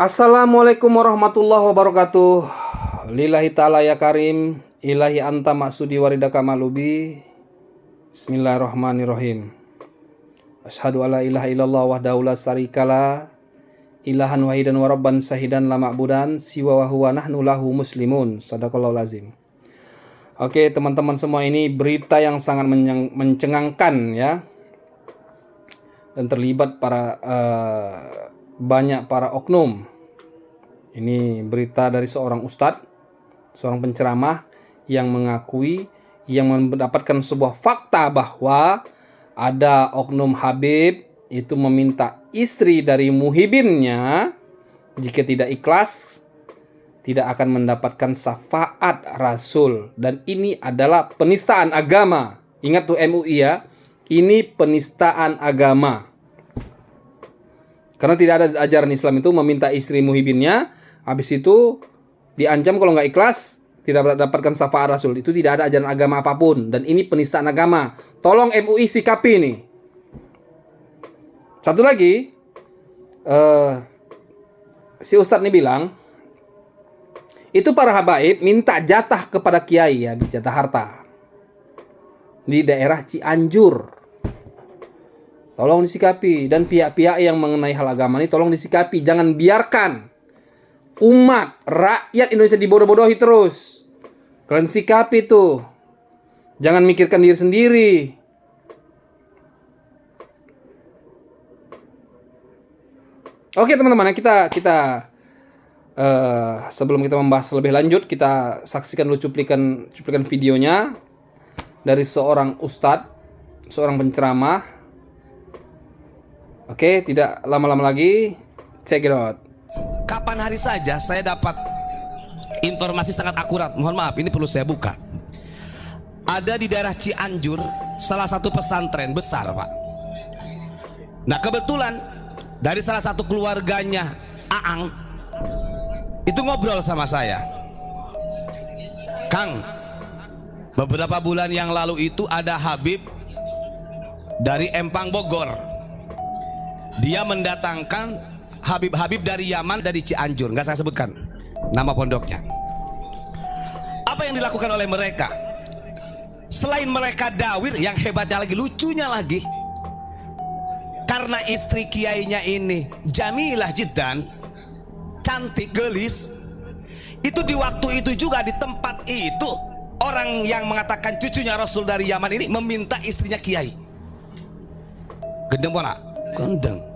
Assalamualaikum warahmatullahi wabarakatuh. Lillahi ta'ala ya karim, ilahi anta maksudi waridaka malubi. Bismillahirrahmanirrahim. Asyhadu alla ilaha illallah wahdahu la syarikalah, ilahan wahidan wa rabban sahidan la ma'budan siwa wa huwa nahnu lahu muslimun. Shadaqallahul azim. Oke, teman-teman semua, ini berita yang sangat mencengangkan ya. Dan terlibat banyak para oknum. Ini berita dari seorang ustadz, seorang penceramah yang mengakui, yang mendapatkan sebuah fakta bahwa ada oknum Habib itu meminta istri dari muhibinnya, jika tidak ikhlas tidak akan mendapatkan syafaat Rasul. Dan ini adalah penistaan agama. Ingat tuh MUI ya, ini penistaan agama. Karena tidak ada ajaran Islam itu meminta istri muhibinnya, habis itu diancam kalau nggak ikhlas tidak mendapatkan syafaat Rasul. Itu tidak ada ajaran agama apapun, dan ini penistaan agama. Tolong MUI sikapi nih. Satu lagi, si Ustadz nih bilang, itu para habaib minta jatah kepada kiai ya, jatah harta di daerah Cianjur. Tolong disikapi, dan pihak-pihak yang mengenai hal agama ini tolong disikapi. Jangan biarkan umat, rakyat Indonesia dibodoh-bodohi terus. Kalian sikapi tuh. Jangan mikirkan diri sendiri. Oke teman-teman, kita sebelum kita membahas lebih lanjut, kita saksikan dulu cuplikan videonya dari seorang ustadz, seorang penceramah. Oke, tidak lama-lama lagi, check it out. Kapan hari saja saya dapat informasi sangat akurat. Mohon maaf, ini perlu saya buka. Ada di daerah Cianjur salah satu pesantren besar, Pak. Nah, kebetulan dari salah satu keluarganya Aang itu ngobrol sama saya. Kang, beberapa bulan yang lalu itu ada Habib dari Empang Bogor. Dia mendatangkan Habib-Habib dari Yaman, dari Cianjur. Nggak saya sebutkan nama pondoknya. Apa yang dilakukan oleh mereka? Selain mereka dawir, yang hebatnya lagi, lucunya lagi, karena istri kiainya ini jamilah jiddan, cantik, gelis. Itu di waktu itu juga, di tempat itu, orang yang mengatakan cucunya Rasul dari Yaman ini meminta istrinya kiai. Gendeng mana? Gendeng.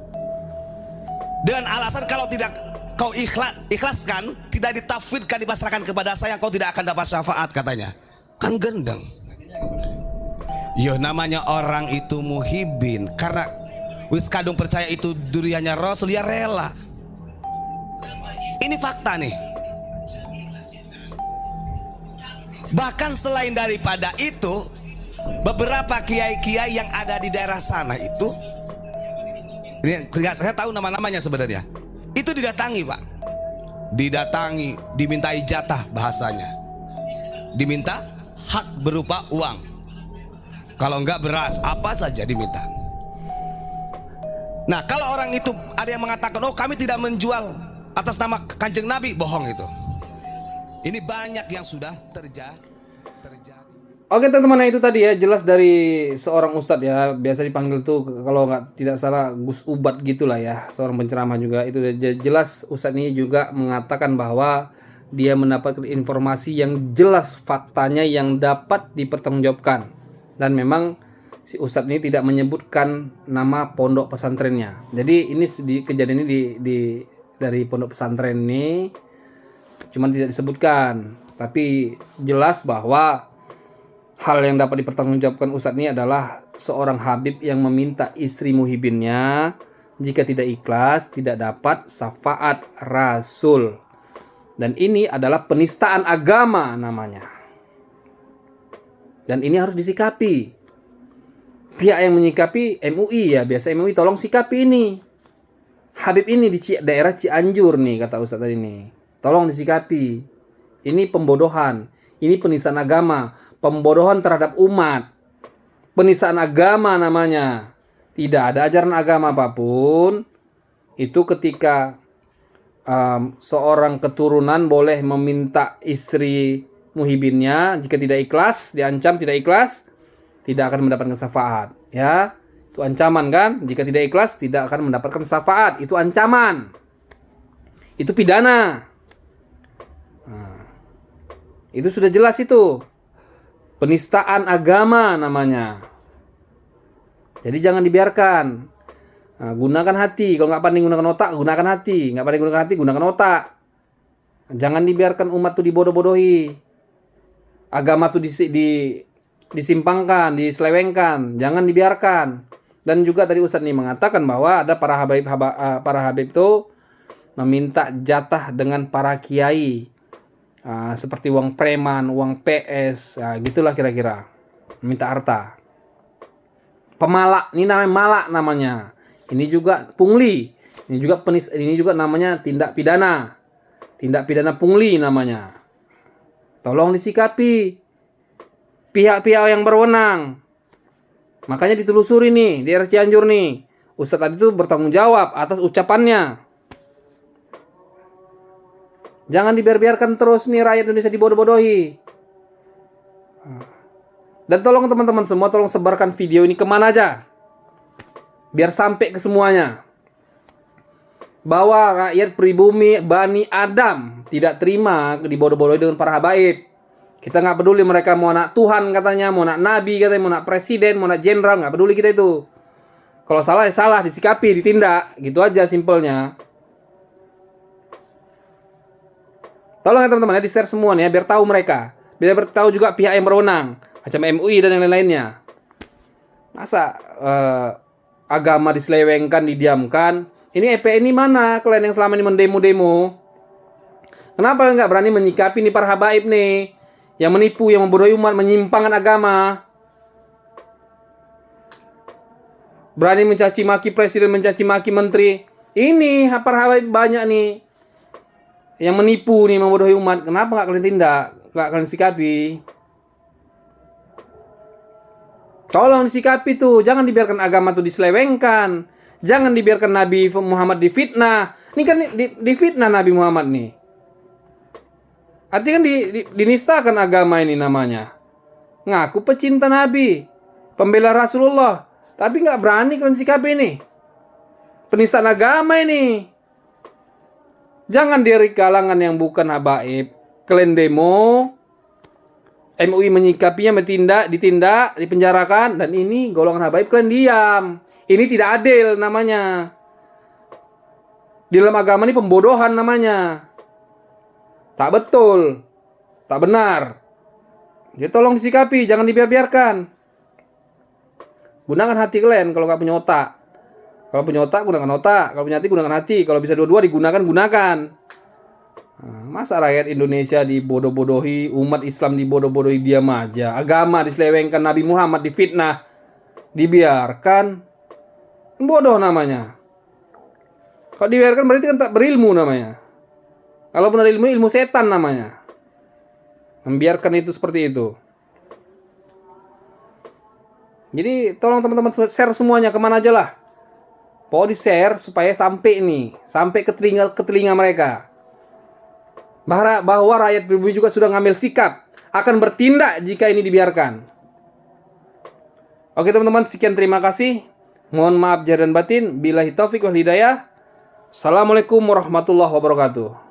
Dengan alasan kalau tidak kau ikhlaskan, tidak ditafwidkan, dipasrahkan kepada saya, kau tidak akan dapat syafaat, katanya. Kan gendeng. Yo, namanya orang itu muhibin, karena wis kadung percaya itu duriannya Rasul, ya rela. Ini fakta nih. Bahkan selain daripada itu, beberapa kiai-kiai yang ada di daerah sana itu, saya tahu nama-namanya sebenarnya, itu didatangi, Pak. Didatangi, dimintai jatah, bahasanya diminta hak berupa uang, kalau enggak beras, apa saja diminta. Nah, kalau orang itu ada yang mengatakan, oh kami tidak menjual atas nama Kanjeng Nabi, bohong itu. Ini banyak yang sudah terjadi. Oke teman-teman, nah itu tadi ya, jelas dari seorang ustadz ya, biasa dipanggil tuh kalau nggak tidak salah Gus Ubat gitulah ya, seorang penceramah juga. Itu jelas ustadz ini juga mengatakan bahwa dia mendapatkan informasi yang jelas, faktanya yang dapat dipertanggungjawabkan. Dan memang si ustadz ini tidak menyebutkan nama pondok pesantrennya. Jadi ini kejadian ini dari pondok pesantren ini cuman tidak disebutkan, tapi jelas bahwa hal yang dapat dipertanggungjawabkan ustadz ini adalah seorang Habib yang meminta istri muhibinnya, jika tidak ikhlas tidak dapat syafaat Rasul. Dan ini adalah penistaan agama namanya. Dan ini harus disikapi. Pihak yang menyikapi MUI ya, biasa MUI tolong sikapi ini. Habib ini di daerah Cianjur nih, kata ustadz tadi nih. Tolong disikapi. Ini pembodohan, ini penistaan agama, pembodohan terhadap umat, penistaan agama namanya. Tidak ada ajaran agama apapun itu ketika seorang keturunan boleh meminta istri muhibinnya jika tidak ikhlas, diancam tidak ikhlas, tidak akan mendapatkan syafaat. Ya, itu ancaman kan? Jika tidak ikhlas, tidak akan mendapatkan syafaat. Itu ancaman. Itu pidana. Nah, itu sudah jelas itu. Penistaan agama namanya. Jadi jangan dibiarkan. Nah, gunakan hati. Kalau nggak pandai gunakan otak, gunakan hati. Nggak pandai gunakan hati, gunakan otak. Jangan dibiarkan umat tuh dibodoh-bodohi. Agama tuh disimpangkan, diselewengkan. Jangan dibiarkan. Dan juga tadi Ustadz nih mengatakan bahwa ada para habib itu meminta jatah dengan para kiai. Seperti uang preman, uang PS, gitulah kira-kira. Minta harta. Pemalak, ini namanya malak namanya. Ini juga pungli. Ini juga namanya tindak pidana. Tindak pidana pungli namanya. Tolong disikapi pihak-pihak yang berwenang. Makanya ditelusuri nih di daerah Cianjur nih. Ustadz tadi itu bertanggung jawab atas ucapannya. Jangan dibiarkan terus nih rakyat Indonesia dibodoh-bodohi. Dan tolong teman-teman semua, tolong sebarkan video ini kemana aja. Biar sampai ke semuanya. Bahwa rakyat pribumi Bani Adam tidak terima dibodoh-bodohi dengan para habaib. Kita nggak peduli mereka mau anak Tuhan katanya, mau anak Nabi katanya, mau anak presiden, mau anak jenderal, nggak peduli kita itu. Kalau salah ya salah, disikapi, ditindak. Gitu aja simpelnya. Tolong ya teman-teman ya, di-share semua nih ya, biar tahu mereka. Biar tahu juga pihak yang berwenang. Macam MUI dan yang lain-lainnya. Masa agama diselewengkan, didiamkan. Ini EPI ini mana kalian yang selama ini mendemo-demo? Kenapa nggak berani menyikapi nih para habaib nih? Yang menipu, yang membodohi umat, menyimpangkan agama. Berani mencaci maki presiden, mencaci maki menteri. Ini para habaib banyak nih. Yang menipu nih, membodohi umat. Kenapa nggak kalian tindak? Nggak kalian sikapi? Tolong disikapi tuh. Jangan dibiarkan agama tuh diselewengkan. Jangan dibiarkan Nabi Muhammad difitnah. Ini kan difitnah Nabi Muhammad nih. Artinya kan dinistakan agama ini namanya. Ngaku pecinta Nabi. Pembela Rasulullah. Tapi nggak berani kalian sikapi ini. Penistaan agama ini. Jangan dari kalangan yang bukan habaib. Kalian demo. MUI menyikapinya, ditindak, dipenjarakan. Dan ini golongan habaib kalian diam. Ini tidak adil namanya. Di dalam agama ini pembodohan namanya. Tak betul. Tak benar. Jadi tolong disikapi. Jangan dibiarkan. Gunakan hati kalian kalau nggak punya otak. Kalau punya otak, gunakan otak. Kalau punya hati, gunakan hati. Kalau bisa dua-dua, gunakan. Nah, masa rakyat Indonesia dibodoh-bodohi, umat Islam dibodoh-bodohi, diam aja. Agama diselewengkan, Nabi Muhammad difitnah, dibiarkan. Bodoh namanya. Kalau dibiarkan berarti kan tak berilmu namanya. Kalau pun ada ilmu, ilmu setan namanya. Membiarkan itu seperti itu. Jadi tolong teman-teman share semuanya kemana aja lah. Pokoknya di-share supaya sampai ke telinga mereka. Bahwa rakyat pribumi juga sudah ngambil sikap, akan bertindak jika ini dibiarkan. Oke teman-teman, sekian terima kasih. Mohon maaf zahir dan batin. Billahi taufik wal hidayah. Assalamualaikum warahmatullahi wabarakatuh.